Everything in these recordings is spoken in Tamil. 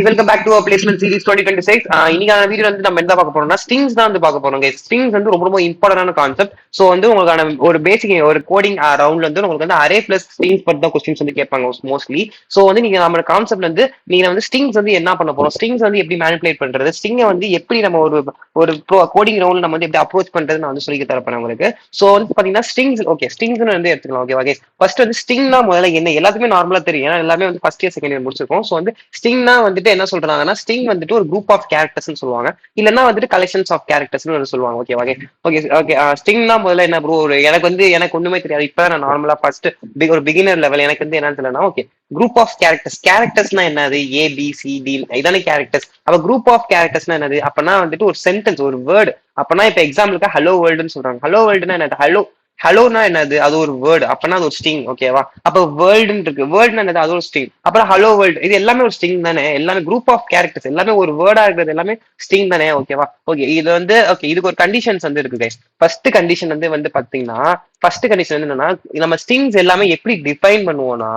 Welcome back to placement series 2026. இன்னைக்கான வீடியோ வந்து நம்ம என்ன பார்க்க போறோம்னா ஸ்ட்ரிங்ஸ் தான் வந்து பார்க்க போறோம். ஸ்ட்ரிங்ஸ் வந்து ரொம்ப ரொம்ப இம்பார்ட்டன்டான கான்செப்ட். ஸோ வந்து உங்களுக்கான ஒரு பேசிக் ஒரு கோடிங் ரவுண்ட்ல வந்து உங்களுக்கு வந்து அரே பிளஸ் ஸ்ட்ரிங்ஸ் பத்தி தான் கொஸ்டின்ஸ் வந்து கேட்பாங்க மோஸ்ட்லி. ஸோ வந்து நீங்க நம்ம கான்செப்ட்ல வந்து நீங்க வந்து ஸ்ட்ரிங்ஸ் வந்து என்ன பண்ண போறோம், ஸ்ட்ரிங்ஸ் வந்து எப்படி மேனிபுலேட் பண்றது, ஸ்ட்ரிங்கை வந்து எப்படி நம்ம ஒரு ஒரு கோடிங் ரவுண்ட் நம்ம வந்து எப்படி அப்ரோச் பண்றது நான் வந்து சொல்லி தரப்பேன் உங்களுக்கு. ஸோ வந்து பாத்தீங்கன்னா ஸ்ட்ரிங்ஸ் ஓகே ஸ்ட்ரிங்ஸ் வந்து எடுத்துக்கலாம். ஓகே ஃபர்ஸ்ட் வந்து ஸ்ட்ரிங்னா முதல்ல என்ன எல்லாத்துக்குமே நார்மலா தெரியும், ஏன்னா எல்லாமே வந்து ஃபர்ஸ்ட் இயர் செகண்ட் இயர் முடிச்சிருக்கோம். ஸோ வந்து ஸ்ட்ரிங்னா வந்துட்டு என்ன சொல்றாங்கன்னா ஸ்ட்ரிங் வந்துட்டு ஒரு குரூப் ஆஃப் கேரக்டர்ஸ் சொல்லுவாங்க, இல்லன்னா வந்துட்டு கலெக்ஷன்ஸ் ஆஃப் கேரக்டர்ஸ் சொல்லுவாங்க. ஓகே ஓகே ஓகே ஓகே ஸ்ட்ரிங்னா முதல்ல என்ன ப்ரோ, எனக்கு ஒண்ணுமே தெரியாது. இப்ப நான் நார்மலா ஃபர்ஸ்ட் ஒரு பிகினர் லெவல் எனக்கு வந்து என்னன்னு தெரியலனா ஓகே குரூப் ஆஃப் கேரக்டர்ஸ்னா என்னது, ஏபிசிடி இதானே கேரக்டர்ஸ். அப்ப குரூப் ஆஃப் கேரக்டர்ஸ்னா என்னது, அப்பனா வந்துட்டு ஒரு சென்டென்ஸ் ஒரு வேர்டு. அப்பனா இப்ப எக்ஸாம்பிளுக்கு ஹலோ வேர்ல்டுன்னு சொல்றாங்க. ஹலோ வேர்ல்டுனா என்னது, ஹலோனா என்னது, அது ஒரு வேர்டு. அப்பனா அது ஒரு ஸ்ட்ரிங். ஓகேவா, அப்ப வேர்ல்டுன்னு இருக்கு, வேர்ல்டுனா என்னது, அது ஒரு ஸ்ட்ரிங். அப்புறம் ஹலோ வேர்ல்டு, இது எல்லாமே ஒரு ஸ்ட்ரிங் தானே. எல்லாமே குரூப் ஆஃப் கேரக்டர்ஸ், எல்லாமே ஒரு வேர்டா இருக்கிறது எல்லாமே ஸ்ட்ரிங் தானே. ஓகேவா, ஓகே இது வந்து ஓகே இதுக்கு ஒரு கண்டிஷன்ஸ் வந்து இருக்கு கைஸ். ஃபர்ஸ்ட் கண்டிஷன் வந்து பாத்தீங்கன்னா ஃபர்ஸ்ட் கண்டிஷன் என்னன்னா நம்ம ஸ்ட்ரிங்ஸ் எல்லாமே எப்படி டிஃபைன் பண்ணுவோம்னா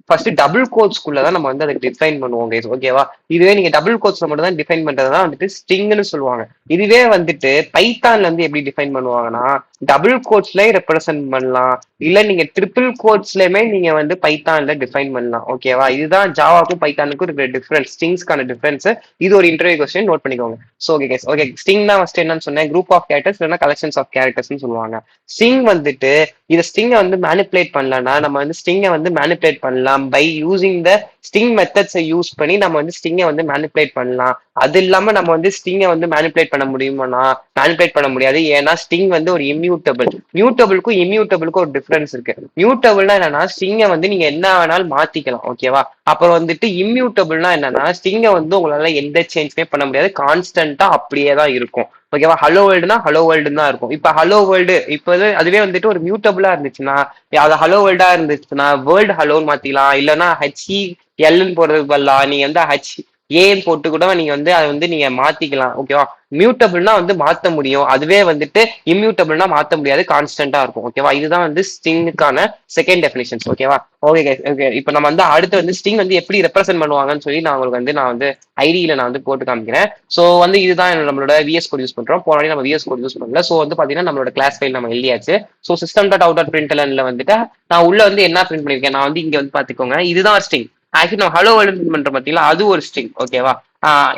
ஃபர்ஸ்ட் டபுள் கோட்ஸ்குள்ள தான் நம்ம வந்து அதை டிஃபைன் பண்ணுவோம் கைஸ். ஓகேவா, இதுவே நீங்க டபுள் கோட்ஸ்ல மட்டும் தான் டிஃபைன் பண்றதுதான் வந்துட்டு ஸ்ட்ரிங்னு சொல்லுவாங்க. இதுவே வந்துட்டு பைத்தான்ல வந்து எப்படி டிஃபைன் பண்ணுவாங்கன்னா டபுள் கோட்ஸ்ல ரெப்ரசென்ட் பண்ணலாம், இல்ல நீங்க ட்ரிபிள் கோட்ஸ்லயுமே நீங்க வந்து பைத்தான்ல டிஃபைன் பண்ணலாம். ஓகேவா, இதுதான் ஜாவாக்கும் பைத்தானுக்கும் இருக்கிற டிஃபரன்ஸ், ஸ்ட்ரிங்ஸ்க்கான டிஃபரன்ஸ். இது ஒரு இன்டர்வியூ கொஸ்டின், நோட் பண்ணிக்கோங்க. So okay guys, okay string தான் ஃபர்ஸ்ட் என்னன்னு சொன்னேன், குரூப் ஆஃப் கேரக்டர்ஸ் இல்லைன்னா கலெக்ஷன்ஸ் ஆஃப் கேரக்டர்ஸ்னு சொல்லுவாங்க. ஸ்ட்ரிங் வந்துட்டு இதை ஸ்ட்ரிங்கை வந்து மேனிபுலேட் பண்ணலன்னா நம்ம வந்து ஸ்ட்ரிங்கை வந்து மேனிபுலேட் பண்ணலாம் பை யூசிங் த ஸ்ட்ரிங் மெத்தட்ஸை யூஸ் பண்ணி நம்ம வந்து ஸ்ட்ரிங்கை வந்து மேனிபுலேட் பண்ணலாம். அது இல்லாம நம்ம வந்து ஸ்ட்ரிங்கை வந்து மேனிபுலேட் பண்ண முடியுமானா மேனிபுலேட் பண்ண முடியாது, ஏன்னா ஸ்ட்ரிங் வந்து ஒரு இம்யூட்டபிள். மியூட்டபிளுக்கும் இம்யூட்டபிளுக்கும் ஒரு டிஃபரன்ஸ் இருக்கு. மியூட்டபிள்னா என்னன்னா ஸ்ட்ரிங்கை வந்து நீங்க என்ன வேணாலும் மாத்திக்கலாம். ஓகேவா, அப்புறம் வந்துட்டு இம்யூட்டபிள்னா என்னன்னா ஸ்ட்ரிங்கை வந்து உங்களால எந்த சேஞ்சுமே பண்ண முடியாது, கான்ஸ்டன்டா அப்படியே தான் இருக்கும். ஓகேவா, ஹலோ வேர்ல்டுனா ஹலோ வேர்ல்டு தான் இருக்கும். இப்ப ஹலோ வேர்ல்டு இப்ப அதுவே வந்துட்டு ஒரு மியூட்டபிளா இருந்துச்சுன்னா, அது ஹலோ வேர்ல்டா இருந்துச்சுன்னா வேர்ல்டு ஹலோன்னு மாத்திக்கலாம், இல்லைன்னா ஹெச்இ எல்னு போடுறதுக்கு பதிலா நீங்க வந்து ஹெச் ஏன்னு போட்டு கூட நீங்க வந்து அதை வந்து நீங்க மாத்திக்கலாம். ஓகேவா, மியூட்டபிள்னா வந்து மாத்த முடியும், அதுவே வந்துட்டு இம்யூட்டபிள்னா மாத்த முடியாது, கான்ஸ்டன்டா இருக்கும். ஓகேவா, இதுதான் வந்து ஸ்ட்ரிங்குக்கான செகண்ட் டெஃபினிஷன்ஸ். ஓகேவா, ஓகே ஓகே இப்போ நம்ம வந்து அடுத்து வந்து ஸ்ட்ரிங் வந்து எப்படி ரெப்ரசென்ட் பண்ணுவாங்கன்னு சொல்லி நான் வந்து ஐடியில நான் வந்து போட்டு காமிக்கிறேன். ஸோ வந்து இதுதான் நம்மளோட விஎஸ் கோட் யூஸ் பண்றோம். போன நம்ம விஎஸ் கோட் யூஸ் பண்ணல. ஸோ வந்து பாத்தீங்கன்னா நம்மளோட கிளாஸ் ஃபைல் நம்ம எழுதியாச்சு. So system dot out dot பிரிண்ட்எல்என்ல வந்துட்டு நான் உள்ள வந்து என்ன பிரிண்ட் பண்ணிருக்கேன், நான் வந்து இங்க வந்து பாத்துக்கோங்க, இதுதான் ஸ்ட்ரிங். ஆக்சுவலி நம்ம ஹலோ வேர்ல்டு பிரிண்ட் பண்ற பாத்தீங்களா, அது ஒரு ஸ்ட்ரிங். ஓகேவா,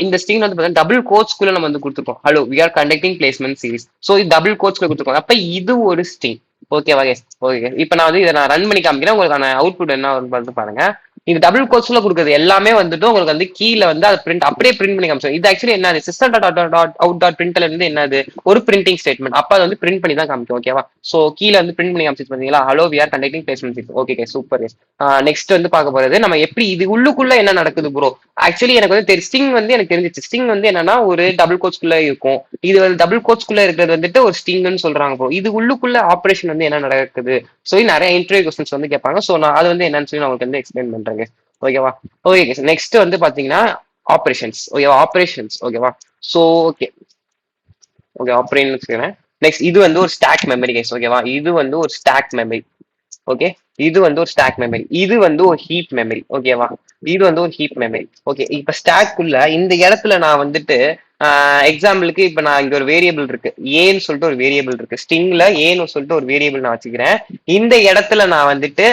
இந்த ஸ்ட்ரிங் வந்து பாத்தீங்கன்னா டபுள் கோட்ஸ்குள்ள நம்ம வந்து கொடுத்துருக்கோம், hello we are conducting placement series. So இது டபுள் கோட்ஸ்குள்ள கொடுத்துருக்கோம், அப்ப இது ஒரு ஸ்ட்ரிங். ஓகேவா கேஸ், ஓகே இப்போ நான் வந்து இதை நான் ரன் பண்ணி காமிக்கிறேன், உங்களுக்கான அவுட்புட் என்ன வந்து பாருங்க. இது டபுள் கோட்ஸ்ல கொடுக்குறது எல்லாமே வந்துட்டு உங்களுக்கு வந்து கீழே வந்து அதை பிரிண்ட் அப்படியே பிரிண்ட் பண்ணி காமிச்சோம். இது ஆக்சுவலி என்னது, சிஸ்டம் டாட் அவுட் டாட் பிரிண்ட்ல இருந்து என்னது ஒரு பிரிண்டிங் ஸ்டேட்மெண்ட். அப்ப அதை வந்து பிரிண்ட் பண்ணி தான் காமிக்கும். ஓகேவா, சோ கீழே வந்து பிரிண்ட் பண்ணி காமிச்சு பாத்தீங்களா, hello we are conducting placement. Okay super. Next வந்து பார்க்க போறது நம்ம எப்படி இது உள்ளுக்குள்ள என்ன நடக்குது ப்ரோ. ஆக்சுவலி எனக்கு வந்து ஸ்ட்ரிங் வந்து எனக்கு தெரிஞ்சிச்சு, ஸ்ட்ரிங் வந்து என்னன்னா ஒரு டபுள் கோட்ஸ்குள்ள இருக்கும். இது வந்து டபுள் கோட்ஸ்குள்ள இருக்கிறது வந்துட்டு ஒரு ஸ்ட்ரிங்னு சொல்றாங்க ப்ரோ. இது உள்ளுக்குள்ள ஆப்ரேஷன் வந்து என்ன நடக்குது, ஸோ நிறைய இன்டர்வியூ கொஸ்டின்ஸ் வந்து கேட்பாங்க. ஸோ நான் அது வந்து என்னன்னு சொல்லி நான் உங்களுக்கு வந்து எக்ஸ்பிளைன் பண்றேங்க. ஓகேவா, ஓகே நெக்ஸ்ட் வந்து பாத்தீங்கன்னா ஆப்ரேஷன்ஸ். ஓகேவா, ஆப்ரேஷன்ஸ். ஓகேவா, so okay okay operation. Next இது வந்து ஒரு ஸ்டாக் மெமரி கைஸ். ஓகேவா, இது வந்து ஒரு ஸ்டாக் மெமரி. ஓகே, இது வந்து ஒரு ஸ்டாக் மெமரி, இது வந்து ஒரு ஹீப் மெமரி. ஓகேவா, இது வந்து ஒரு ஹீப் மெமரி. ஓகே, இப்ப ஸ்டாக்குள்ள இந்த இடத்துல நான் வந்துட்டு எக்ஸாம்பிளுக்கு இப்ப நான் இங்க ஒரு வேரியபிள் இருக்கு, ஏன்னு சொல்லிட்டு ஒரு வேரியபிள் இருக்கு, ஸ்ட்ரிங்ல ஏன்னு சொல்லிட்டு ஒரு வேரியபிள் நான் வச்சுக்கிறேன். இந்த இடத்துல நான் வந்துட்டு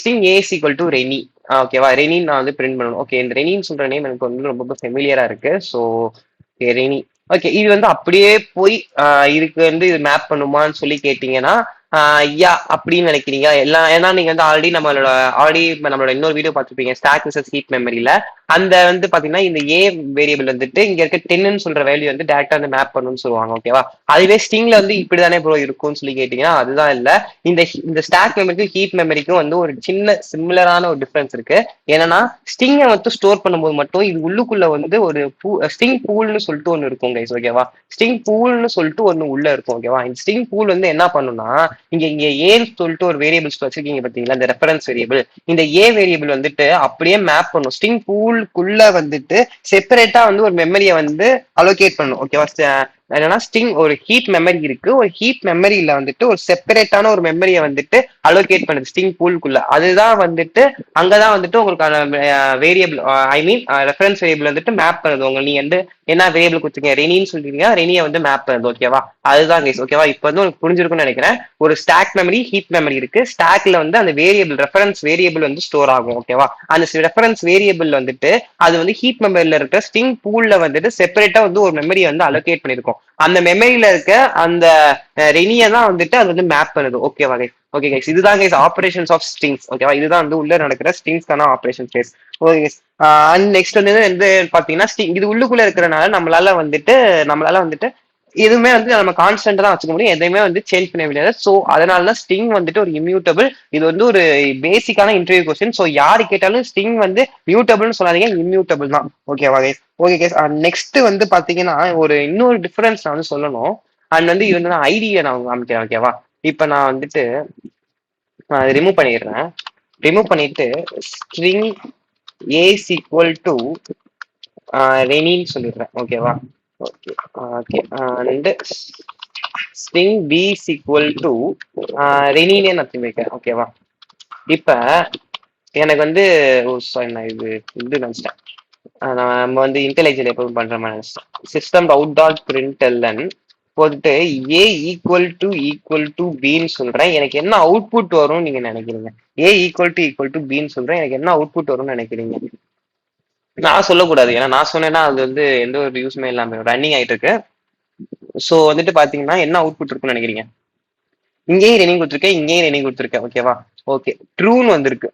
string A equal to Rennie. ஓகேவா, ரெனி நான் வந்து பிரிண்ட் பண்ணணும். ஓகே, இந்த ரெனின்னு சொல்ற நேம் எனக்கு வந்து ரொம்ப ஃபெமிலியரா இருக்கு. So Rennie. ஓகே, இது வந்து அப்படியே போய் இதுக்கு வந்து இது மேப் பண்ணுமான்னு சொல்லி கேட்டீங்கன்னா யா அப்படின்னு நினைக்கிறீங்க எல்லாம், ஏன்னா நீங்க வந்து ஆல்ரெடி நம்மளோட இன்னொரு வீடியோ பார்த்துருப்பீங்க ஸ்டாக் விசஸ் ஹீப் மெமரியில. அந்த வந்து பாத்தீங்கன்னா இந்த ஏ வேரியபிள் வந்துட்டு இங்க இருக்க 10ன்னு சொல்ற வேல்யூ வந்து டேரக்டா வந்து மேப் பண்ணணும்னு சொல்லுவாங்க. ஓகேவா, அதுவே ஸ்ட்ரிங்ல வந்து இப்படிதானே ப்ரோ இருக்கும்னு சொல்லி கேட்டீங்கன்னா அதுதான் இல்ல. இந்த ஸ்டாக் மெமரிக்கும் ஹீப் மெமரிக்கும் வந்து ஒரு சின்ன சிமிலரான ஒரு டிஃபரன்ஸ் இருக்கு. என்னன்னா ஸ்ட்ரிங்கை வந்து ஸ்டோர் பண்ணும்போது மட்டும் இது உள்ளுக்குள்ள வந்து ஒரு ஸ்ட்ரிங் பூல்னு சொல்லிட்டு ஒன்று இருக்கும் கைஸ். ஓகேவா, ஸ்ட்ரிங் பூல்னு சொல்லிட்டு ஒன்று உள்ள இருக்கும். ஓகேவா, இந்த ஸ்ட்ரிங் பூல் வந்து என்ன பண்ணும்னா இங்க ஏன்னு சொல்லிட்டு ஒரு வேரியபிள்ஸ் வச்சிருக்கீங்க பாத்தீங்களா, இந்த ரெஃபரன்ஸ் வேரியபிள். இந்த ஏ வேரியபிள் வந்துட்டு அப்படியே மேப் பண்ணும் ஸ்ட்ரிங் பூலுக்குள்ள வந்துட்டு செப்பரேட்டா வந்து ஒரு மெமரியை வந்து அலோகேட் பண்ணும். ஓகேவா, என்னன்னா ஸ்ட்ரிங் ஒரு ஹீப் மெமரி இருக்கு, ஒரு ஹீப் மெமரியில வந்துட்டு ஒரு செப்பரேட்டான ஒரு மெமரியை வந்துட்டு அலோகேட் பண்ணுது ஸ்ட்ரிங் பூல்குள்ள. அதுதான் வந்துட்டு அங்கதான் வந்துட்டு உங்களுக்கான வேரியபிள், ஐ மீன் ரெஃபரன்ஸ் வேரியபிள் வந்துட்டு மேப் பண்ணுது. நீங்க வந்து என்ன வேரியபிள் கொடுத்துருக்கீங்க, ரெனின்னு சொல்றீங்க, ரெனியை வந்து மேப் பண்ணுது. ஓகேவா, அதுதான் கைஸ். ஓகேவா, இப்போ வந்து உங்களுக்கு புரிஞ்சிருக்கும்னு நினைக்கிறேன். ஒரு ஸ்டாக் மெமரி, ஹீப் மெமரி இருக்கு. ஸ்டாக்ல வந்து அந்த வேரியபிள், ரெஃபரன்ஸ் வேரியபிள் வந்து ஸ்டோர் ஆகும். ஓகேவா, அந்த ரெஃபரன்ஸ் வேரியபிள் வந்துட்டு அது வந்து ஹீப் மெமரியில இருக்க ஸ்ட்ரிங் பூல்ல வந்துட்டு செப்பரேட்டா வந்து ஒரு மெமரியை வந்து அலோகேட் பண்ணிருக்கும். அந்த மெமரியில இருக்க அந்த ரெனியை தான் வந்துட்டு அது வந்து மேப் பண்ணுது. ஓகேவா கைஸ்? ஓகே கைஸ், இதுதான் கைஸ் ஆபரேஷன்ஸ் ஆஃப் ஸ்ட்ரிங்ஸ். ஓகேவா, இதுதான் வந்து உள்ள நடக்கிற ஸ்ட்ரிங்ஸ்க்கான operation guys. Okay guys. And next வந்து பாத்தீங்கன்னா இது உள்ளுக்குள்ள இருக்கிறனால நம்மளால வந்துட்டு எதுவுமே வந்து நம்ம கான்ஸ்டன்ட் தான் வச்சுக்க முடியும், எதையுமே வந்து சேஞ்ச் பண்ண முடியாது. ஸோ அதனாலதான் ஸ்ட்ரிங் வந்துட்டு ஒரு இம்யூட்டபிள். இது வந்து ஒரு பேசிக்கான இன்டர்வியூ கொஸ்டின். ஸோ யாரு கேட்டாலும் ஸ்ட்ரிங் வந்து மியூட்டபிள்னு சொல்லாதீங்க, இம்யூட்டபிள் தான். ஓகேவா கைஸ்? Okay guys. நெக்ஸ்ட் வந்து பாத்தீங்கன்னா ஒரு இன்னொரு டிஃபரன்ஸ் நான் வந்து சொல்லணும். அண்ட் வந்து இது வந்து நான் ஐடியை நான் காமிக்கிறேன். ஓகேவா, இப்ப நான் வந்துட்டு ரிமூவ் பண்ணிடுறேன். ரிமூவ் பண்ணிட்டு ஸ்ட்ரிங் ஏஸ் ஈக்குவல் டு ரெனின்னு சொல்லிடுறேன். ஓகேவா, okay okay. And string B is equal to ரெனினே நான் வைக்கிறேன். ஓகேவா, இப்ப எனக்கு வந்து சாரி, நான் இது நினைச்சிட்டேன். நம்ம வந்து இன்டெலிஜென்ட் எப்பவும் பண்ற மாதிரி நினைச்சிட்டேன். சிஸ்டம் அவுட் டாட் பிரிண்டெல்என் போட்டுட்டு ஏ ஈக்குவல் டு பின்னு சொல்றேன். எனக்கு என்ன அவுட்புட் வரும்னு நீங்க நினைக்கிறீங்க? ஏ ஈக்குவல் டு பின்னு சொல்றேன், எனக்கு என்ன அவுட்புட் வரும்னு நினைக்கிறீங்க? நான் சொல்லக்கூடாது, ஏன்னா நான் சொன்னேன்னா அது வந்து எந்த ஒரு யூஸ்மே இல்லாம ரன்னிங் ஆயிட்டு இருக்கு. ஸோ வந்துட்டு பாத்தீங்கன்னா என்ன அவுட்புட் இருக்குன்னு நினைக்கிறீங்க? இங்கேயும் ரெனிங் கொடுத்துருக்கேன், இங்கேயும் ரெனிங் கொடுத்துருக்கேன். ஓகேவா, ஓகே, ட்ரூன்னு வந்திருக்கு.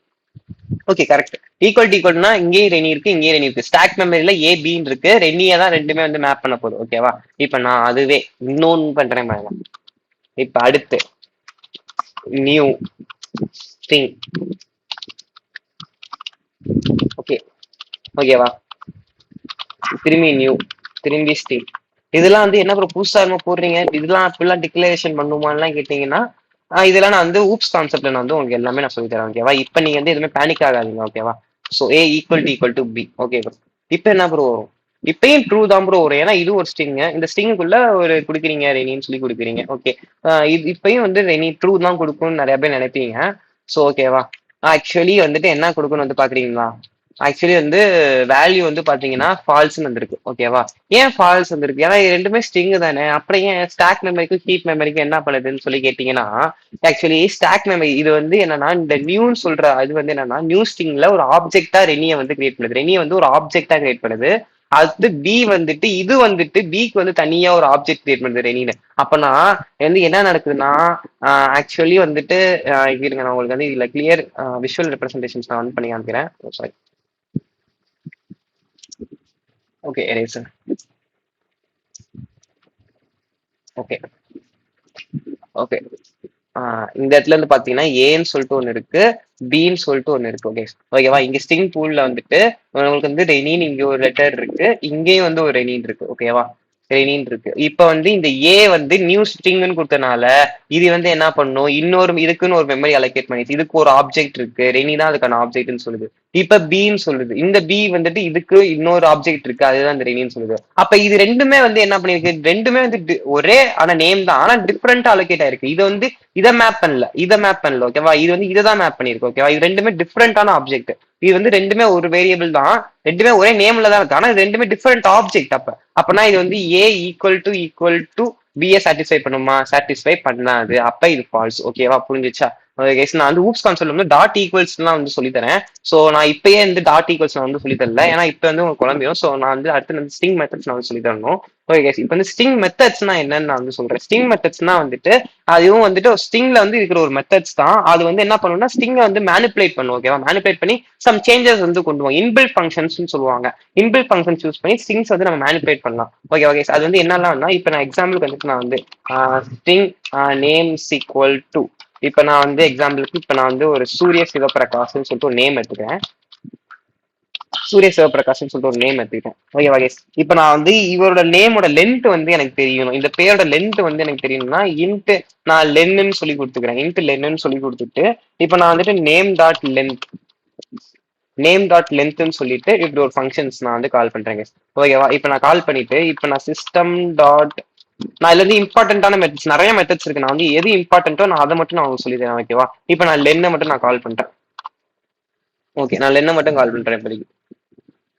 Okay, correct. ஈக்குவல்னா இங்கேயும் ரெனி இருக்கு, இங்கேயும் ரெனி இருக்கு. ஸ்டாக் மெமரியில ஏ பின்னு இருக்கு, ரெனியை தான் ரெண்டுமே வந்து மேப் பண்ண போகுது. ஓகேவா, இப்ப நான் அதுவே இன்னொன்னு பண்றேன் பாருங்க. இப்ப அடுத்து நியூ ஸ்ட்ரிங். ஓகே, ஓகேவா, திரும்பி நியூ, திரும்பி ஸ்ட்ரிங். இதெல்லாம் வந்து என்ன ப்ரோ புதுசா என்ன போடுறீங்க, இதெல்லாம் அப்படிலாம் டிக்ளரேஷன் பண்ணுமான்லாம் கேட்டீங்கன்னா இதெல்லாம் நான் வந்து ஊப்ஸ் கான்செப்ட்ல நான் வந்து உங்களுக்கு எல்லாமே நான் சொல்லி தரேன். ஓகேவா, இப்ப நீங்க வந்து எதுவுமே பேனிக் ஆகாதீங்க. ஓகேவா, so A equal to B. Okay bro, இப்ப என்ன ப்ரோ வரும்? இப்பயும் ட்ரூ தான் ப்ரோ வரும், ஏன்னா இது ஒரு ஸ்ட்ரிங். இந்த ஸ்ட்ரிங்குள்ள ஒரு கொடுக்குறீங்க ரெனின்னு சொல்லி கொடுக்குறீங்க. ஓகே, இது இப்பயும் வந்து ரெனி ட்ரூ தான் கொடுக்கும்னு நிறைய பேர் நினைப்பீங்க. ஸோ ஓகேவா, ஆக்சுவலி வந்துட்டு என்ன கொடுக்கணும் வந்து பாக்குறீங்களா? ஆக்சுவலி வந்து வேல்யூ வந்து பாத்தீங்கன்னா ஃபால்ஸ்னு வந்திருக்கு. ஓகேவா, ஏன் ஃபால்ஸ் வந்திருக்கு? ஏன்னா இது ரெண்டுமே ஸ்ட்ரிங் தானே, அப்புறம் ஏன் ஸ்டாக் மெமரிக்கும் ஹீப் மெமரிக்கும் என்ன பண்ணுதுன்னு சொல்லி கேட்டீங்கன்னா, ஆக்சுவலி ஸ்டாக் மெமரி இது வந்து என்னன்னா இந்த நியூன்னு சொல்ற இது வந்து என்னன்னா நியூ ஸ்ட்ரிங்ல ஒரு ஆப்ஜெக்டா ரெனியை வந்து கிரியேட் பண்ணுது. ரெனியை வந்து ஒரு ஆப்ஜெக்டா கிரியேட் பண்ணுது. அது பி வந்துட்டு இது வந்துட்டு பிக்கு வந்து தனியா ஒரு ஆப்ஜெக்ட் கிரியேட் பண்ணுது ரெனின்னு. அப்பனா வந்து என்ன நடக்குதுன்னா ஆக்சுவலி வந்துட்டு இருங்க, நான் உங்களுக்கு வந்து இதுல கிளியர் விஷுவல் ரெப்ரஸன்டேஷன்ஸ் நான் வந்து பண்ணி காமிக்கிறேன். Sorry, okay eraser. Okay okay, இந்த இடத்துல இருந்து பாத்தீங்கன்னா ஏன்னு சொல்லிட்டு ஒண்ணு இருக்கு, பின்னு சொல்லிட்டு ஒண்ணு இருக்கு. ஓகே ஓகேவா, இங்க ஸ்ட்ரிங் பூல்ல வந்துட்டு உங்களுக்கு வந்து ரெனின்னு இங்க ஒரு லெட்டர் இருக்கு, இங்கேயும் வந்து ஒரு ரெனின் இருக்கு. ஓகேவா, ரெனின் இருக்கு. இப்ப வந்து இந்த ஏ வந்து நியூ ஸ்ட்ரிங்னு கொடுத்தனால இது வந்து என்ன பண்ணும், இன்னொரு இதுக்குன்னு ஒரு மெமரி அலோகேட் பண்ணிச்சு. இதுக்கு ஒரு ஆப்ஜெக்ட் இருக்கு, ரெனி தான் அதுக்கான ஆப்ஜெக்ட்னு சொல்லுது. இப்ப பின்னு சொல்லுது, இந்த பி வந்துட்டு இதுக்கு இன்னொரு ஆப்ஜெக்ட் இருக்கு, அதுதான் இந்த ரெனின்னு சொல்லுது. அப்ப இது ரெண்டுமே வந்து என்ன பண்ணிருக்கு, ரெண்டுமே வந்து ஒரே ஆனா நேம் தான், ஆனா டிஃப்ரெண்டா அலோகேட் ஆயிருக்கு. இது வந்து இதை மேப் பண்ணல, இதை மேப் பண்ணல. ஓகேவா, இது வந்து இதை தான் மேப் பண்ணிருக்கு. ஓகேவா, இது ரெண்டுமே டிஃப்ரெண்டான ஆப்ஜெக்ட். இது வந்து ரெண்டுமே ஒரு வேரியபிள் தான், ரெண்டுமே ஒரே நேம்ல தான் இருக்கு, ஆனா இது ரெண்டுமே டிஃப்ரெண்ட் ஆப்ஜெக்ட். அப்பனா இது வந்து ஏ ஈக்குவல் டு பிஏ சாட்டிஸ்ஃபை பண்ணுமா? சாட்டிஸ்ஃபை பண்ணாது, அப்ப இது ஃபால்ஸ். ஓகேவா, புரிஞ்சிச்சா? நான் வந்து ஊப்ஸ் கான்செப்ட் வந்து டாட் ஈக்குவல்ஸ்லாம் வந்து சொல்லி தரேன். ஸோ நான் இப்பயே வந்து டாட் ஈக்குவல்ஸ் நான் வந்து சொல்லி தரல, ஏன்னா இப்போ வந்து உங்களுக்கு குழந்தையும். ஸோ நான் வந்து அடுத்து வந்து ஸ்ட்ரிங் மெத்தட்ஸ் நான் வந்து சொல்லி தரணும். ஓகே கேஸ், இப்போ வந்து ஸ்ட்ரிங் மெத்தட்ஸ்னா என்னன்னு நான் வந்து சொல்றேன். ஸ்ட்ரிங் மெத்தட்ஸ்னா வந்துட்டு அதுவும் வந்துட்டு ஸ்ட்ரிங்ல வந்து இருக்கிற ஒரு மெத்தட்ஸ் தான். அது வந்து என்ன பண்ணும்னா ஸ்ட்ரிங்கை வந்து மேனிபுலேட் பண்ணும். ஓகேவா, மேனிபுலேட் பண்ணி சம் சேஞ்சஸ் வந்து கொண்டு போவோம். இன்பில்ட் ஃபங்க்ஷன்ஸ் சொல்லுவாங்க. இன்பில்ட் ஃபங்க்ஷன்ஸ் யூஸ் பண்ணி ஸ்ட்ரிங்ஸ் வந்து நம்ம மேனிபுலேட் பண்ணலாம். ஓகே ஓகே, அது வந்து என்னெல்லாம்னா இப்போ நான் எக்ஸாம்பிளுக்கு வந்துட்டு நான் வந்து ஸ்ட்ரிங் நேம் ஈக்குவல் டு, இப்ப நான் வந்து எக்ஸாம்பிளுக்கு இப்ப நான் வந்து ஒரு சூரிய சிவபிரகாஷ்னு சொல்லிட்டு ஒரு நேம் எடுத்துக்கிறேன். சூரிய சிவபிரகாஷ்னு சொல்லிட்டு ஒரு நேம் எடுத்துக்கிட்டேன். ஓகேவா கேஸ், இப்ப நான் வந்து இவரோட நேமோட லென்த் வந்து எனக்கு தெரியணும். இந்த பேரோட லென்த் வந்து எனக்கு தெரியணும்னா இன்ட் நான் லென்னு சொல்லி கொடுத்துக்கிறேன். இன்ட் லென்னு சொல்லி கொடுத்துட்டு இப்ப நான் வந்துட்டு நேம் டாட் லென்த்னு சொல்லிட்டு இப்படி ஒரு ஃபங்க்ஷன்ஸ் நான் வந்து கால் பண்றேன். ஓகேவா, இப்ப நான் கால் பண்ணிட்டு இப்ப நான் சிஸ்டம் டாட் நான் இதுல இருந்து இம்பார்ட்டன்டான மெத்தட்ஸ் நிறைய மெத்தட்ஸ் இருக்கு. நான் வந்து எது இம்பார்ட்டன்ட்டோ நான் அதை மட்டும் நான் உங்களுக்கு சொல்லி தரேன். ஓகேவா? இப்போ நான் லென்னை மட்டும் நான் கால் பண்றேன். ஓகே, நான் லென்னை மட்டும் கால் பண்றேன் இப்போதைக்கு.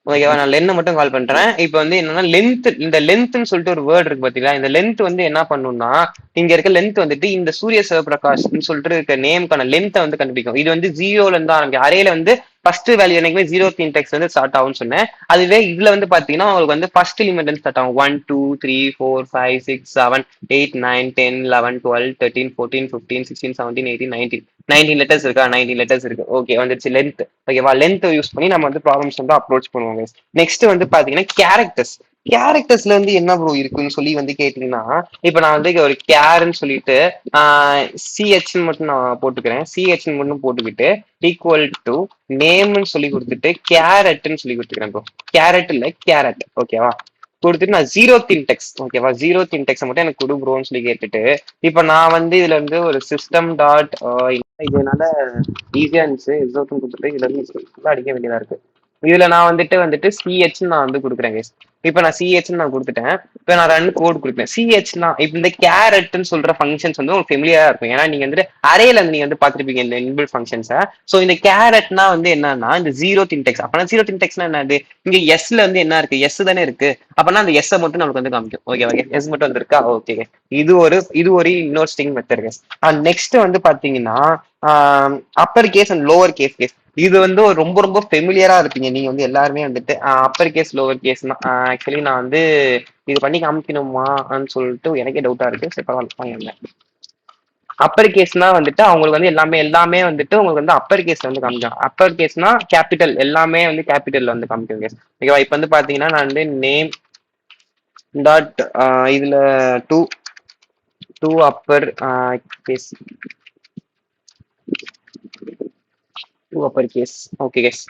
ஓகேவா? நான் லென்னை மட்டும் கால் பண்றேன். இப்போ வந்து என்னன்னா லென்த், இந்த லென்த்னு சொல்லிட்டு ஒரு வேர்ட் இருக்கு பாத்தீங்களா? இந்த லென்த் வந்து என்ன பண்ணும்னா, இங்க இருக்க லென்த் வந்துட்டு இந்த சூரிய சிவபிரகாஷ்னு சொல்லிட்டு இருக்க நேம்க்கான லென்த்தை வந்து கண்டுபிடிக்கும். இது வந்து ஜீரோல இருந்து ஆரம்பிக்கும். அரேல வந்து ஃபர்ஸ்ட் வேல்யூ என்னைக்குமே ஜீரோ இன்டெக்ஸ் வந்து ஸ்டார்ட் ஆகும்னு சொன்னேன். அதுவே இதுல வந்து பாத்தீங்கன்னா உங்களுக்கு வந்து ஃபர்ஸ்ட் எலிமெண்ட் வந்து ஸ்டார்ட் ஆகும். 1 2 3 4 5 6 7 8 9 10 11 12 13 14 15 16 17 18 19 19 லெட்டர்ஸ் இருக்கா? 19 லெட்டர்ஸ் இருக்கு. ஓகே, வந்துருச்சு லென்த். ஓகேவா? லென்த் யூஸ் பண்ணி நம்ம வந்து ப்ராப்ளம்ஸ் வந்து அப்ரோச் பண்ணுவாங்க. நெக்ஸ்ட் வந்து பாத்தீங்கன்னா கேரக்டர்ஸ். கேரக்டர்ஸ்ல இருந்து என்ன ப்ரோ இருக்குன்னு சொல்லி வந்து கேட்டீங்கன்னா, இப்ப நான் வந்து ஒரு கேர்ன்னு சொல்லிட்டு சிஹெச்னு மட்டும் நான் போட்டுக்கிறேன். சிஹெச்னு மட்டும் போட்டுக்கிட்டு ஈக்குவல் டு நேம்னு சொல்லி கொடுத்துட்டு கேரட்னு சொல்லி கொடுத்துக்கிறேன் ப்ரோ. கேரட் இல்ல கேரட். ஓகேவா? கொடுத்துட்டு நான் ஜீரோ இன்டெக்ஸ். ஓகேவா? ஜீரோ இன்டெக்ஸ் மட்டும் எனக்கு கொடு ப்ரோன்னு சொல்லி கேட்டுட்டு, இப்ப நான் வந்து இதுல இருந்து ஒரு சிஸ்டம் டாட் இதனால ஈஸியா இருந்துச்சு. எக்ஸாம் கொடுத்துட்டு இதுல இருந்து அடிக்க வேண்டியதா இருக்கு. இதுல நான் வந்துட்டு சிஹெச் நான் வந்து கொடுக்குறேன் guys. இப்ப நான் சிஹெச் நான் கொடுத்துட்டேன். இப்ப நான் ரன் கோட் கொடுப்பேன். சிஹெச் நான் இப்ப இந்த கேரட்னு சொல்ற ஃபங்க்ஷன்ஸ் வந்து உங்களுக்கு ஃபெமிலியரா இருக்கும். ஏன்னா நீங்க வந்து அரேல நீங்க வந்து பாத்துருப்பீங்க இந்த இன்பில்ட் ஃபங்க்ஷன்ஸை. சோ இந்த கேரட்னா வந்து என்னன்னா இந்த ஜீரோ இன்டெக்ஸ். அப்பனா ஜீரோ இன்டெக்ஸ்னா என்னது? இங்க எஸ்ல வந்து என்ன இருக்கு? எஸ் தானே இருக்கு. அப்பனா அந்த எஸ் மட்டும் நமக்கு வந்து காமிக்கும். ஓகே ஓகே, எஸ் மட்டும் வந்திருக்கா? ஓகே, இது ஒரு இன்னொரு ஸ்ட்ரிங் மெத்தட் guys. நெக்ஸ்ட் வந்து பாத்தீங்கன்னா upper case and lower case. இது வந்து ரொம்ப ரொம்ப ஃபெமிலியரா இருப்பீங்க நீங்க வந்து எல்லாருமே வந்துட்டு upper case lower case. Actually நான் வந்து இது பண்ணி காமிக்கணுமான்னு சொல்லிட்டு எனக்கே டவுட்டா இருக்கு. சரி பரவாயில்ல. அப்பர் கேஸ்னா வந்துட்டு அவங்களுக்கு வந்து எல்லாமே வந்துட்டு உங்களுக்கு வந்து அப்பர் கேஸ்ல வந்து காமிக்கும். அப்பர் கேஸ்னா கேபிட்டல், எல்லாமே வந்து கேபிட்டல்ல வந்து காமிக்கும் கேஸ். ஓகேவா? இப்ப வந்து பாத்தீங்கன்னா நான் வந்து நேம் டாட் இதுல to to upper case, to upper case. Okay guys.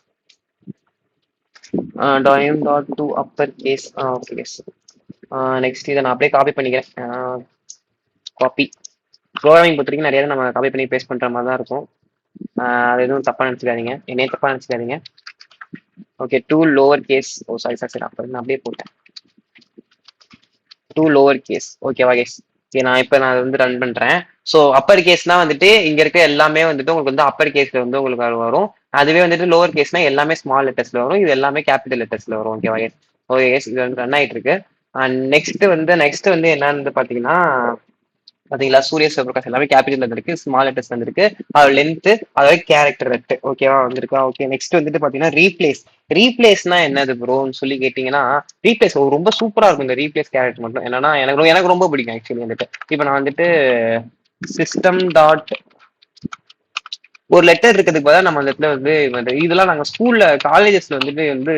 டாயம் dot to upper case. Okay guys. Next இதை நான் அப்படியே காப்பி பண்ணிக்கிறேன். காப்பி. ப்ரோக்ராமிங் பொறுத்த வரைக்கும் நிறைய நம்ம காப்பி பண்ணி பேஸ்ட் பண்ற மாதிரி தான் இருக்கும். அது எதுவும் தப்பா நினைச்சுக்காதீங்க, என்னையும் தப்பா நினைச்சுக்காதீங்க. Okay, to lower case. Oh sorry sorry sorry, அப்போ நான் அப்படியே போட்டேன். To lower case. ஓகேவா கேஸ்? நான் வந்து ரன் பண்றேன். ஸோ அப்பர் கேஸ்னா வந்துட்டு இங்க இருக்க எல்லாமே வந்துட்டு உங்களுக்கு வந்து அப்பர் கேஸ்ல வந்து உங்களுக்கு வரும். அதுவே வந்துட்டு லோவர் கேஸ்னா எல்லாமே ஸ்மால் லெட்டர்ஸ்ல வரும். இது எல்லாமே கேபிட்டல் லெட்டர்ஸ்ல வரும். ஓகேவா கேஸ்? ஓகே கேஸ், இது வந்து ரன் ஆயிட்டு இருக்கு. நெக்ஸ்ட் வந்து என்னன்னு பாத்தீங்கன்னா பாத்தீங்களா, சூரிய சிவபிரகாஷ் எல்லாமே கேபிட்டல் வந்திருக்கு, ஸ்மால் லெட்டர்ஸ் வந்திருக்கு. அது லென்த், அதாவது கேரக்டர் ரெட். ஓகேவா? வந்திருக்கா? ஓகே. நெக்ஸ்ட் வந்துட்டு பாத்தீங்கன்னா ரீப்ளேஸ். ரீப்ளேஸ்னா என்னது ப்ரோன்னு சொல்லி கேட்டீங்கன்னா, ரீப்ளேஸ் ரொம்ப சூப்பரா இருக்கும். இந்த ரீப்ளேஸ் கேரக்டர் மட்டும் என்னன்னா எனக்கு ரொம்ப பிடிக்கும் ஆக்சுவலி வந்துட்டு. இப்ப நான் வந்துட்டு சிஸ்டம் டாட் ஒரு லெட்டர் இருக்கிறதுக்கு பதிலா நம்ம அந்த இடத்துல வந்து இதெல்லாம் நாங்க ஸ்கூல்ல காலேஜஸ்ல வந்து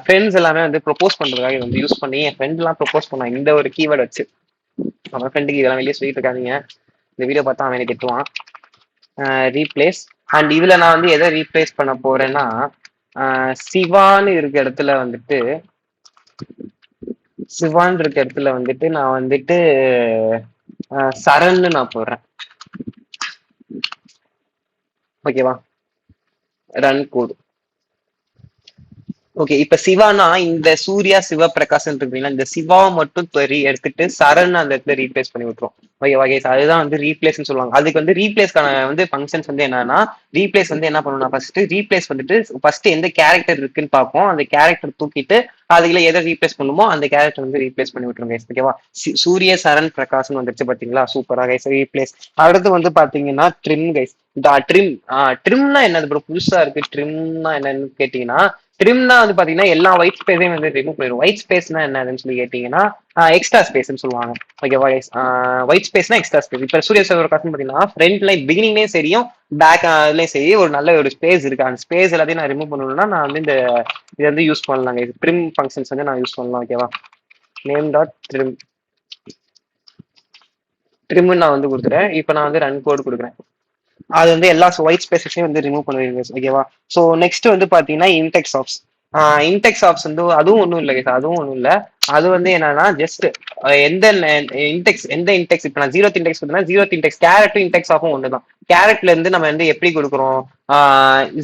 ஃப்ரெண்ட்ஸ் எல்லாமே வந்து ப்ரொபோஸ் பண்றதுக்காக வந்து யூஸ் பண்ணி என் ஃப்ரெண்ட் எல்லாம் ப்ரொபோஸ் பண்ணாங்க இந்த ஒரு கீவேர்ட் வச்சு. அவன் ஃப்ரெண்டுக்கு இதெல்லாம் வெளியே சொல்லிட்டு இருக்காதீங்க, இந்த வீடியோ பார்த்தா அவன் எனக்கு திட்டுவான். ரீப்ளேஸ். அண்ட் இதுல நான் வந்து எதை ரீப்ளேஸ் பண்ண போறேன்னா சிவான்னு இருக்க இடத்துல வந்துட்டு நான் வந்துட்டு சரண்னு நான் போடுறேன். ஓகேவா? ரன் கோடு. ஓகே, இப்ப சிவானா இந்த சூர்யா சிவபிரகாஷ் இருக்கீங்களா, இந்த சிவாவை மட்டும் எடுத்துட்டு சரண் அந்த இடத்துல ரீப்ளேஸ் பண்ணி விட்டுரும். ஓகே வகை, அதுதான் வந்து ரீப்ளேஸ் சொல்லுவாங்க. அதுக்கு வந்து ரீப்ளேஸ்க்கான வந்து ஃபங்க்ஷன்ஸ் வந்து என்னன்னா, ரீப்ளேஸ் வந்து என்ன பண்ணணும்னா ஃபர்ஸ்ட் எந்த கேரக்டர் இருக்குன்னு பார்ப்போம். அந்த கேரக்டர் தூக்கிட்டு அதுல எதை ரீப்ளேஸ் பண்ணுமோ அந்த கேரக்டர் வந்து ரீப்ளேஸ் பண்ணி விட்டுருங்க. ஓகேவா? சூரிய சரண் பிரகாஷ்னு வந்துருச்சு பாத்தீங்களா, சூப்பரா கைஸ். ரீப்ளேஸ். அடுத்து வந்து பாத்தீங்கன்னா ட்ரிம் கைஸ். ட்ரிம். ட்ரிம்னா என்னது ப்ரோ, புதுசா இருக்கு. ட்ரிம்னா என்னன்னு கேட்டீங்கன்னா, ட்ரிம்னா வந்து பாத்தீங்கன்னா எல்லா ஒயிட் ஸ்பேஸையும் வந்து ரிமூவ் பண்ணிடும். ஒயிட் ஸ்பேஸ்னா என்னதுன்னு சொல்லி கேட்டீங்கன்னா எக்ஸ்ட்ரா ஸ்பேஸ்ன்னு சொல்லுவாங்க. ஓகேவா? ஒயிட் ஸ்பேஸ்னா எக்ஸ்ட்ரா ஸ்பேஸ். இப்ப சூரிய பிரகாஷ் பாத்தீங்கன்னா ஃப்ரண்ட்ல பிகினிங்லயும் சரியும் பேக்லயும் சரி ஒரு நல்ல ஒரு ஸ்பேஸ் இருக்கு. அந்த ஸ்பேஸ் எல்லாத்தையும் நான் ரிமூவ் பண்ணணும்னா நான் வந்து இது வந்து யூஸ் பண்ணலாங்க. இது ட்ரிம் ஃபங்க்ஷன்ஸ் வந்து நான் யூஸ் பண்ணலாம். ஓகேவா? Name dot trim. ட்ரிம் நான் வந்து கொடுத்துறேன். இப்போ நான் வந்து ரன் கோட் கொடுக்குறேன். அது வந்து எல்லா ஒயிட் ஸ்பேசஸையும் வந்து ரிமூவ் பண்ணுவீங்க. ஓகேவா? ஸோ நெக்ஸ்ட் வந்து பாத்தீங்கன்னா இன்டெக்ஸ் ஆப்ஸ். இன்டெக்ஸ் ஆப்ஸ் வந்து அதுவும் ஒன்றும் இல்லை, அதுவும் ஒன்றும் இல்லை. அது வந்து என்னன்னா ஜஸ்ட் எந்த இன்டெக்ஸ் இப்போ நான் ஜீரோ இன்டெக்ஸ் கொடுத்தா ஜீரோ இன்டெக்ஸ் கேரட்டும் இன்டெக்ஸ் ஆஃபும் ஒன்று தான். கேரட்ல இருந்து நம்ம வந்து எப்படி கொடுக்குறோம்,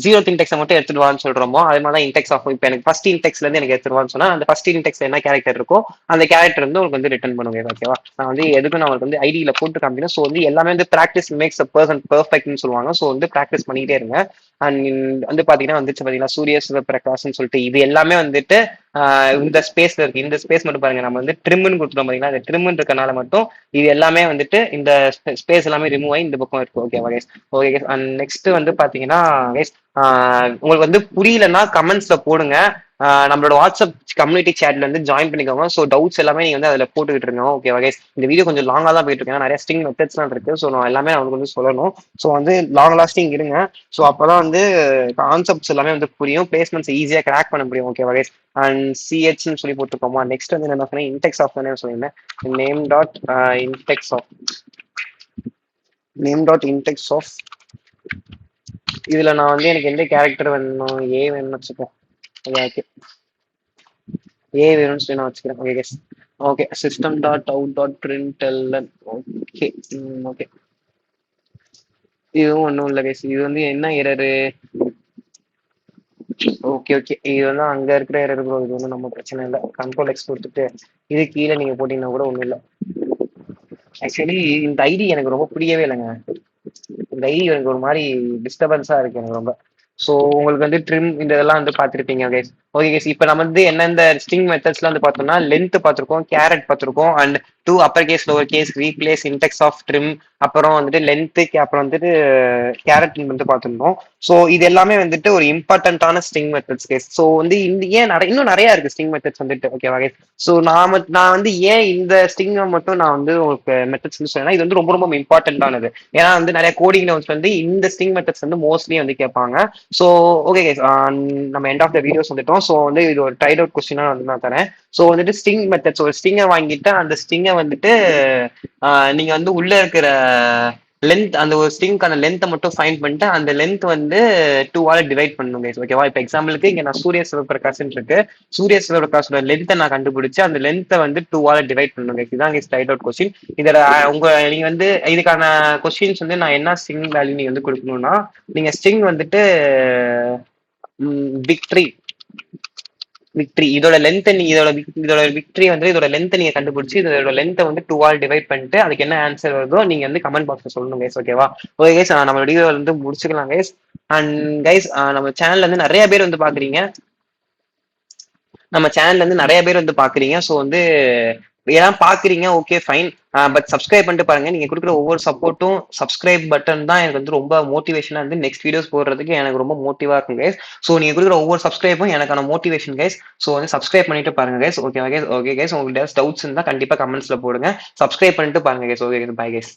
ஜீரோத் இன்டெக்ஸை மட்டும் எடுத்துட்டு வான்னு சொல்றோமோ அது மாதிரி தான் இன்டெக்ஸ் ஆகும். இப்போ எனக்கு ஃபர்ஸ்ட் இன்டெக்ஸ்ல இருந்து எனக்கு எடுத்துருவான்னு சொன்னா அந்த ஃபர்ஸ்ட் இன்டெக்ஸ்ல என்ன கேரக்டர் இருக்கோ அந்த கேரக்டர் வந்து உங்களுக்கு வந்து ரிட்டர்ன் பண்ணுங்க. ஓகேவா? நான் வந்து எதுக்கும் நான் உங்களுக்கு வந்து ஐடியில போட்டு காமிக்கணும். ஸோ வந்து எல்லாமே வந்து ப்ராக்டிஸ் மேக்ஸ் அ பர்சன் பெர்ஃபெக்ட்னு சொல்லுவாங்க. ஸோ வந்து ப்ராக்டிஸ் பண்ணிட்டே இருங்க. அண்ட் வந்து பாத்தீங்கன்னா வந்துச்சு பாத்தீங்கன்னா சூரிய சிவபிரகாஷ்னு சொல்லிட்டு இது எல்லாமே வந்துட்டு இந்த ஸ்பேஸ்ல இருக்கு. இந்த ஸ்பேஸ் மட்டும் பாருங்க, நம்ம வந்து ட்ரிம்னு கொடுத்துட்டோம் பாத்தீங்கன்னா, இந்த ட்ரிம்னு இருக்கனால மட்டும் இது எல்லாமே வந்துட்டு இந்த ஸ்பேஸ் எல்லாமே ரிமூவ் ஆகி இந்த பக்கம் இருக்கு. ஓகேவா guys? Okay guys. And next வந்து பாத்தீங்கன்னா கைஸ், உங்களுக்கு வந்து புரியலன்னா கமெண்ட்ஸ்ல போடுங்க. நம்மளோட வாட்ஸ்அப் கம்யூனிட்டி சேட்ல வந்து ஜாயின் பண்ணிக்கோங்க. ஸோ டவுட்ஸ் எல்லாமே நீங்க வந்து அதுல போட்டுக்கிட்டு இருங்க. Okay guys? இந்த வீடியோ கொஞ்சம் லாங்கா தான் போயிட்டு இருக்கு, நிறைய ஸ்டிங் மெத்தட்ஸ்லாம் இருக்கு. ஸோ நான் எல்லாமே அவங்களுக்கு வந்து சொல்லணும். ஸோ வந்து லாங் லாஸ்டிங் இருங்க. ஸோ அப்பதான் வந்து கான்செப்ட்ஸ் எல்லாமே வந்து புரியும், பிளேஸ்மெண்ட்ஸ் ஈஸியா கிராக் பண்ண முடியும். Okay guys? அண்ட் சிஹெச்னு சொல்லி போட்டுக்கோமா. நெக்ஸ்ட் வந்து என்ன சொன்னேன், இன்டெக்ஸ் ஆஃப் தானே சொல்லியிருந்தேன். Name dot index of name dot index of இதுல நான் வந்து எனக்கு எந்த கேரக்டர் வேணும், ஏ வேணும்னு வச்சுக்கோ. ஓகே, ஏ வேணும்னு சொல்லி நான் வச்சுக்கிறேன். Okay guys. Okay, system dot out dot println. Okay. Okay, இதுவும் ஒன்றும் இல்லை கேஸ். இது வந்து என்ன எரரு? ஓகே ஓகே, இது வந்து அங்க இருக்கிற எரர் ப்ரோ. இது வந்து நம்ம பிரச்சனை இல்லை. கண்ட்ரோல் எக்ஸ் கொடுத்துட்டு இது கீழே நீங்க போட்டீங்கன்னா கூட ஒன்றும் இல்லை. ஆக்சுவலி இந்த ஐடி எனக்கு ரொம்ப பிடிக்கவே இல்லைங்க. இந்த ஐடி எனக்கு ஒரு மாதிரி டிஸ்டர்பன்ஸா இருக்கு எனக்கு ரொம்ப. ஸோ உங்களுக்கு வந்து ட்ரிம் இந்த இதெல்லாம் வந்து பார்த்துருப்பீங்க கைஸ். ஓகே கைஸ், இப்போ நம்ம வந்து என்னென்ன ஸ்ட்ரிங் மெத்தட்ஸ்லாம் வந்து பார்த்தோம்னா லென்த் பார்த்துருக்கோம், கேரட் பார்த்துருக்கோம், and to upper case lower case replace index of trim, அப்புறம் வந்துட்டு லென்த்து, அப்புறம் வந்துட்டு கேரட் வந்து பார்த்துருந்தோம். ஸோ இது எல்லாமே வந்துட்டு ஒரு இம்பார்ட்டன்டான ஸ்ட்ரிங் மெத்தட்ஸ் கேஸ். ஸோ வந்து இந்த ஏன் இன்னும் நிறைய இருக்கு ஸ்ட்ரிங் மெத்தட்ஸ் வந்துட்டு. ஓகேவா கைஸ்? ஸோ நான் வந்து ஏன் இந்த ஸ்ட்ரிங்கை மட்டும் நான் வந்து உங்களுக்கு மெத்தட்ஸ் சொன்னேன்னா இது வந்து ரொம்ப ரொம்ப இம்பார்ட்டன்டானது. ஏன்னா வந்து நிறைய கோடிங் நோட்ஸ் வந்து இந்த ஸ்ட்ரிங் மெத்தட்ஸ் வந்து மோஸ்ட்லி வந்து கேட்பாங்க. ஸோ ஓகே கைஸ், நம்ம எண்ட் ஆஃப் த வீடியோஸ் வந்துட்டோம். ஸோ வந்து இது ஒரு ட்ரைட் அவுட் கொஸ்டினா வந்து நான் தரேன். ஸோ வந்துட்டு ஸ்ட்ரிங் மெத்தட்ஸ், ஒரு ஸ்ட்ரிங்கை வாங்கிட்டு அந்த ஸ்ட்ரிங்கை வந்துட்டு நீங்க வந்து உள்ள இருக்கிற லென்த், அந்த ஒரு ஸ்ட்ரிங்கான லென்த்தை மட்டும் ஃபைண்ட் பண்ணிட்டு அந்த லென்த் வந்து 2ஆல டிவைட் பண்ணணும் கைஸ். ஓகேவா? இப்போ எக்ஸாம்பிளுக்கு இங்க நான் சூரிய சிவபிரகாஷ் இருக்கு. சூரிய சிவபிரகாஷோட லென்த்தை நான் கண்டுபிடிச்சு அந்த லென்த்தை வந்து 2ஆல டிவைட் பண்ணணும் கைஸ். இதான் கைஸ் ரைட் அவுட் கொஸ்டின். இதில் உங்க நீங்க வந்து இதுக்கான கொஸ்டின்ஸ் வந்து நான் என்ன ஸ்ட்ரிங் வேல்யூ நீங்க வந்து கொடுக்கணும்னா, நீங்க ஸ்ட்ரிங் வந்துட்டு விக்ட்ரி விக்ட்ரி இதோட லென்த், இதோட விக்ட்ரி வந்து இதோட லென்த் நீங்க கண்டுபிடிச்சு இதோட லென்த்தை வந்து 2ஆல் டிவைட் பண்ணிட்டு அதுக்கு என்ன ஆன்சர் வருதோ நீங்க வந்து கமெண்ட் பாக்ஸ்ல சொல்லணும் கைஸ். ஓகேவா? ஓகே கைஸ், நம்ம வீடியோ வந்து முடிச்சுக்கலாம் கைஸ். அண்ட் கைஸ், நம்ம சேனல்ல வந்து நிறைய பேர் வந்து பாக்குறீங்க. ஸோ வந்து ஏன் பாக்குறீங்க? ஓகே ஃபைன், பட் சப்ஸ்கிரைப் பண்ணிட்டு பாருங்க. நீங்க கொடுக்குற ஒவ்வொரு சப்போர்ட்டும், சப்ஸ்கிரைப் பட்டன் தான் எனக்கு வந்து ரொம்ப மோட்டிவேஷனா இருந்து நெக்ஸ்ட் வீடியோஸ் போடுறதுக்கு எனக்கு ரொம்ப மோட்டிவா இருக்கும் கைஸ். ஸோ நீங்க கொடுக்குற ஒவ்வொரு சப்ஸ்கிரைபும் எனக்கான மோட்டிவேஷன் கைஸ். ஸோ வந்து சப்ஸ்கிரைப் பண்ணிட்டு பாருங்க guys. Okay guys? Okay guys, உங்களுக்கு டவுட்ஸ் இருந்தா கண்டிப்பா கமெண்ட்ஸ்ல போடுங்க. சப்ஸ்கிரைப் பண்ணிட்டு பாருங்க கைஸ். Okay, bye guys.